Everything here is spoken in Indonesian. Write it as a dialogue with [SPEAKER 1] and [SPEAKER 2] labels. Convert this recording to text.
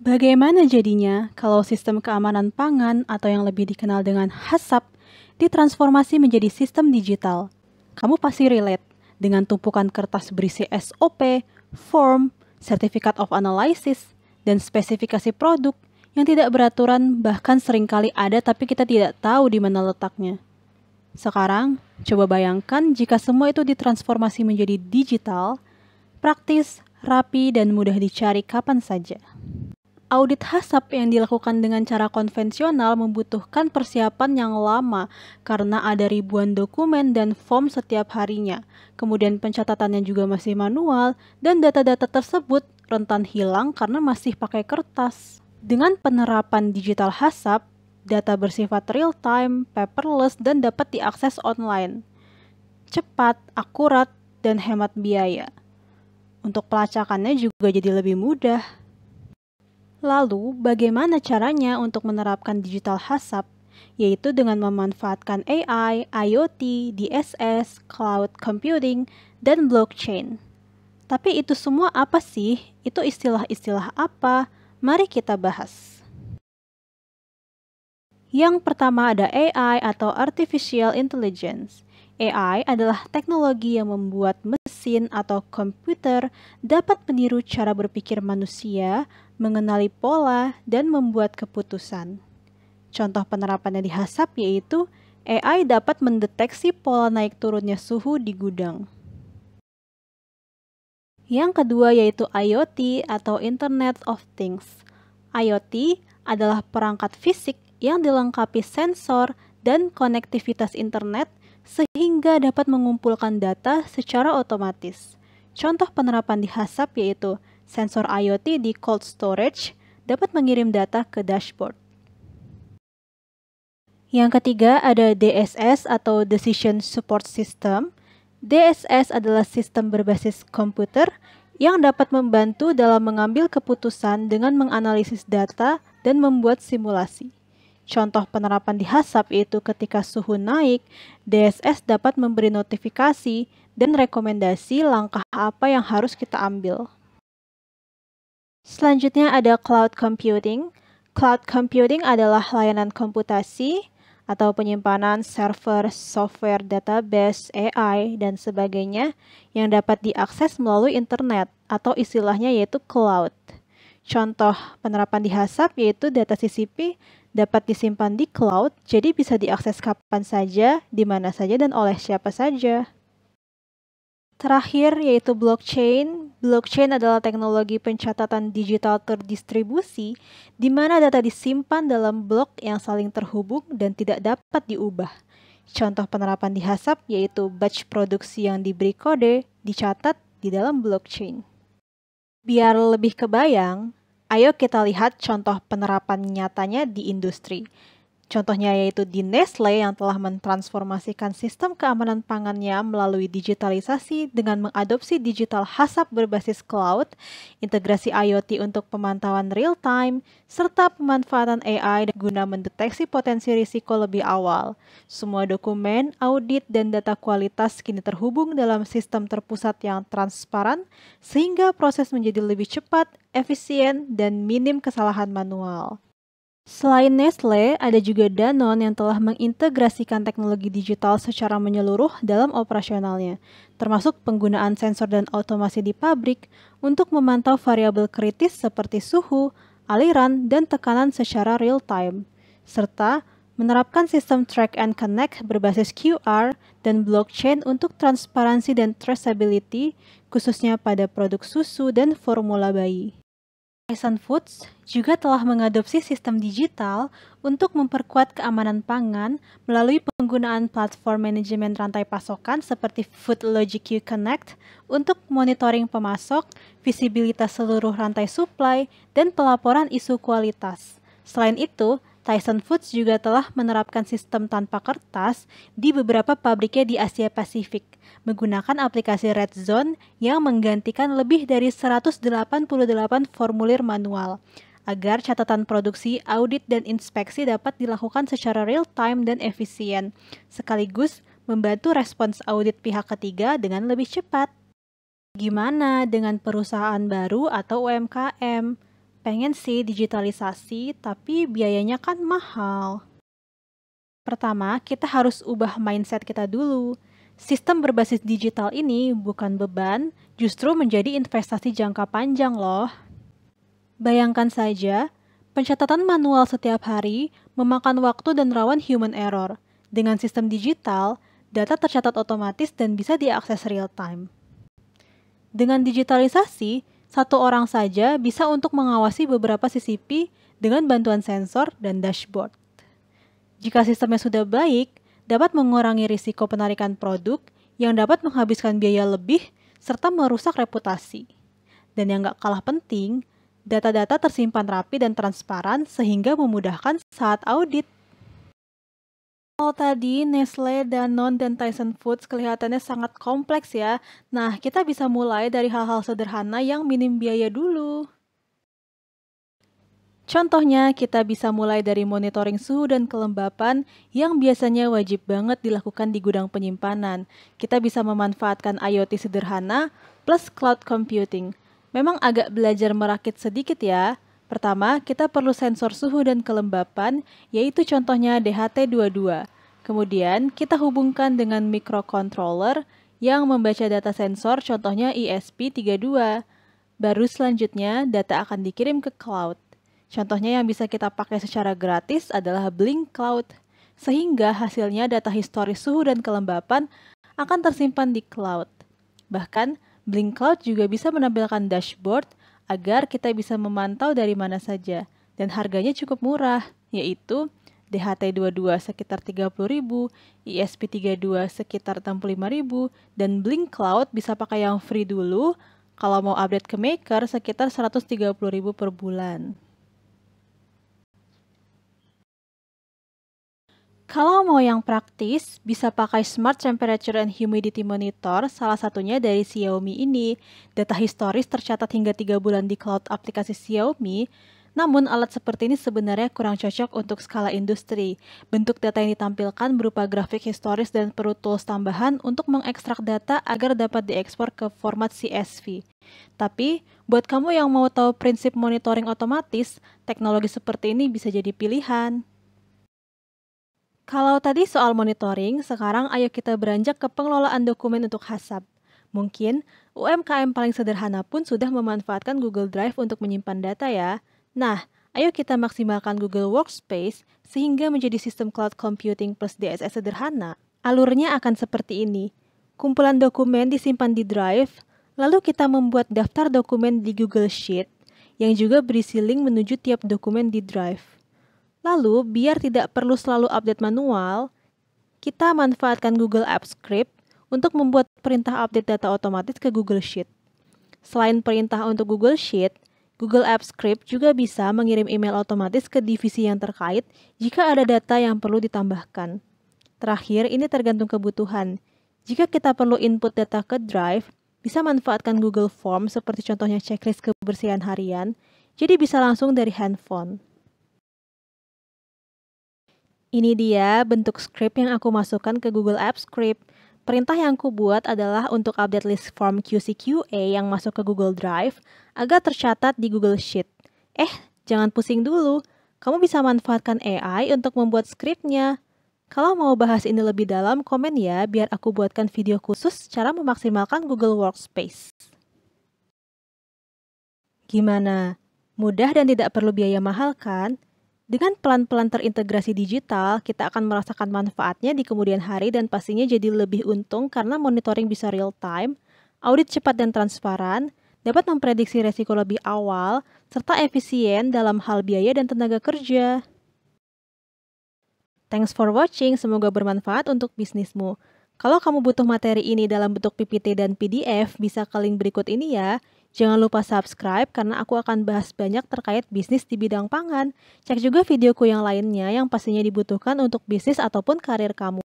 [SPEAKER 1] Bagaimana jadinya kalau sistem keamanan pangan atau yang lebih dikenal dengan HACCP ditransformasi menjadi sistem digital? Kamu pasti relate dengan tumpukan kertas berisi SOP, form, Certificate of Analysis, dan spesifikasi produk yang tidak beraturan bahkan seringkali ada tapi kita tidak tahu di mana letaknya. Sekarang, coba bayangkan jika semua itu ditransformasi menjadi digital, praktis, rapi, dan mudah dicari kapan saja. Audit HACCP yang dilakukan dengan cara konvensional membutuhkan persiapan yang lama karena ada ribuan dokumen dan form setiap harinya. Kemudian pencatatannya juga masih manual dan data-data tersebut rentan hilang karena masih pakai kertas. Dengan penerapan digital HACCP, data bersifat real-time, paperless, dan dapat diakses online. Cepat, akurat, dan hemat biaya. Untuk pelacakannya juga jadi lebih mudah. Lalu, bagaimana caranya untuk menerapkan digital HACCP? Yaitu dengan memanfaatkan AI, IoT, DSS, cloud computing, dan blockchain. Tapi itu semua apa sih? Itu istilah-istilah apa? Mari kita bahas. Yang pertama ada AI atau Artificial Intelligence. AI adalah teknologi yang membuat mesin atau komputer dapat meniru cara berpikir manusia, mengenali pola, dan membuat keputusan. Contoh penerapannya di HACCP yaitu AI dapat mendeteksi pola naik turunnya suhu di gudang. Yang kedua yaitu IoT atau Internet of Things. IoT adalah perangkat fisik yang dilengkapi sensor dan konektivitas internet sehingga dapat mengumpulkan data secara otomatis. Contoh penerapan di HACCP yaitu sensor IoT di cold storage dapat mengirim data ke dashboard. Yang ketiga ada DSS atau Decision Support System. DSS adalah sistem berbasis komputer yang dapat membantu dalam mengambil keputusan dengan menganalisis data dan membuat simulasi. Contoh penerapan di HACCP yaitu ketika suhu naik, DSS dapat memberi notifikasi dan rekomendasi langkah apa yang harus kita ambil. Selanjutnya ada cloud computing. Cloud computing adalah layanan komputasi atau penyimpanan server, software, database, AI, dan sebagainya yang dapat diakses melalui internet atau istilahnya yaitu cloud. Contoh penerapan di HACCP yaitu data CCP dapat disimpan di cloud, jadi bisa diakses kapan saja, di mana saja, dan oleh siapa saja. Terakhir yaitu blockchain. Blockchain adalah teknologi pencatatan digital terdistribusi di mana data disimpan dalam blok yang saling terhubung dan tidak dapat diubah. Contoh penerapan di HACCP yaitu batch produksi yang diberi kode dicatat di dalam blockchain. Biar lebih kebayang, ayo kita lihat contoh penerapan nyatanya di industri. Contohnya yaitu di Nestle yang telah mentransformasikan sistem keamanan pangannya melalui digitalisasi dengan mengadopsi digital HACCP berbasis cloud, integrasi IoT untuk pemantauan real-time, serta pemanfaatan AI guna mendeteksi potensi risiko lebih awal. Semua dokumen, audit, dan data kualitas kini terhubung dalam sistem terpusat yang transparan, sehingga proses menjadi lebih cepat, efisien, dan minim kesalahan manual. Selain Nestle, ada juga Danone yang telah mengintegrasikan teknologi digital secara menyeluruh dalam operasionalnya, termasuk penggunaan sensor dan otomasi di pabrik untuk memantau variabel kritis seperti suhu, aliran, dan tekanan secara real-time, serta menerapkan sistem track and connect berbasis QR dan blockchain untuk transparansi dan traceability, khususnya pada produk susu dan formula bayi. Tyson Foods juga telah mengadopsi sistem digital untuk memperkuat keamanan pangan melalui penggunaan platform manajemen rantai pasokan seperti FoodLogic Q Connect untuk monitoring pemasok, visibilitas seluruh rantai supply, dan pelaporan isu kualitas. Selain itu, Tyson Foods juga telah menerapkan sistem tanpa kertas di beberapa pabriknya di Asia Pasifik, menggunakan aplikasi Red Zone yang menggantikan lebih dari 188 formulir manual, agar catatan produksi, audit, dan inspeksi dapat dilakukan secara real-time dan efisien, sekaligus membantu respons audit pihak ketiga dengan lebih cepat. Gimana dengan perusahaan baru atau UMKM? Pengen sih digitalisasi, tapi biayanya kan mahal. Pertama, kita harus ubah mindset kita dulu. Sistem berbasis digital ini bukan beban, justru menjadi investasi jangka panjang loh. Bayangkan saja, pencatatan manual setiap hari memakan waktu dan rawan human error. Dengan sistem digital, data tercatat otomatis dan bisa diakses real time. Dengan digitalisasi, satu orang saja bisa untuk mengawasi beberapa CCP dengan bantuan sensor dan dashboard. Jika sistemnya sudah baik, dapat mengurangi risiko penarikan produk yang dapat menghabiskan biaya lebih serta merusak reputasi. Dan yang gak kalah penting, data-data tersimpan rapi dan transparan sehingga memudahkan saat audit. Kalau tadi Nestle, Danone, dan Tyson Foods kelihatannya sangat kompleks ya. Nah, kita bisa mulai dari hal-hal sederhana yang minim biaya dulu. Contohnya, kita bisa mulai dari monitoring suhu dan kelembapan yang biasanya wajib banget dilakukan di gudang penyimpanan. Kita bisa memanfaatkan IoT sederhana plus cloud computing. Memang agak belajar merakit sedikit ya. Pertama, kita perlu sensor suhu dan kelembapan, yaitu contohnya DHT22. Kemudian, kita hubungkan dengan microcontroller yang membaca data sensor, contohnya ESP32. Baru selanjutnya, data akan dikirim ke cloud. Contohnya yang bisa kita pakai secara gratis adalah Blink Cloud, sehingga hasilnya data historis suhu dan kelembapan akan tersimpan di cloud. Bahkan, Blink Cloud juga bisa menampilkan dashboard agar kita bisa memantau dari mana saja, dan harganya cukup murah, yaitu DHT22 sekitar 30.000, ESP32 sekitar 65.000, dan Blink Cloud bisa pakai yang free dulu, kalau mau update ke Maker sekitar 130.000 per bulan. Kalau mau yang praktis, bisa pakai Smart Temperature and Humidity Monitor, salah satunya dari Xiaomi ini. Data historis tercatat hingga 3 bulan di cloud aplikasi Xiaomi, namun alat seperti ini sebenarnya kurang cocok untuk skala industri. Bentuk data yang ditampilkan berupa grafik historis dan perlu tools tambahan untuk mengekstrak data agar dapat diekspor ke format CSV. Tapi, buat kamu yang mau tahu prinsip monitoring otomatis, teknologi seperti ini bisa jadi pilihan. Kalau tadi soal monitoring, sekarang ayo kita beranjak ke pengelolaan dokumen untuk Hasab. Mungkin UMKM paling sederhana pun sudah memanfaatkan Google Drive untuk menyimpan data ya. Nah, ayo kita maksimalkan Google Workspace sehingga menjadi sistem cloud computing plus DSS sederhana. Alurnya akan seperti ini. Kumpulan dokumen disimpan di Drive, lalu kita membuat daftar dokumen di Google Sheet yang juga berisi link menuju tiap dokumen di Drive. Lalu, biar tidak perlu selalu update manual, kita manfaatkan Google Apps Script untuk membuat perintah update data otomatis ke Google Sheet. Selain perintah untuk Google Sheet, Google Apps Script juga bisa mengirim email otomatis ke divisi yang terkait jika ada data yang perlu ditambahkan. Terakhir, ini tergantung kebutuhan. Jika kita perlu input data ke Drive, bisa manfaatkan Google Form seperti contohnya checklist kebersihan harian, jadi bisa langsung dari handphone. Ini dia bentuk script yang aku masukkan ke Google Apps Script. Perintah yang aku buat adalah untuk update list form QC/QA yang masuk ke Google Drive agar tercatat di Google Sheet. Jangan pusing dulu. Kamu bisa manfaatkan AI untuk membuat skripnya. Kalau mau bahas ini lebih dalam, komen ya biar aku buatkan video khusus cara memaksimalkan Google Workspace. Gimana? Mudah dan tidak perlu biaya mahal kan? Dengan pelan-pelan terintegrasi digital, kita akan merasakan manfaatnya di kemudian hari dan pastinya jadi lebih untung karena monitoring bisa real time, audit cepat dan transparan, dapat memprediksi resiko lebih awal, serta efisien dalam hal biaya dan tenaga kerja. Thanks for watching, semoga bermanfaat untuk bisnismu. Kalau kamu butuh materi ini dalam bentuk PPT dan PDF, bisa ke link berikut ini ya. Jangan lupa subscribe karena aku akan bahas banyak terkait bisnis di bidang pangan. Cek juga videoku yang lainnya yang pastinya dibutuhkan untuk bisnis ataupun karir kamu.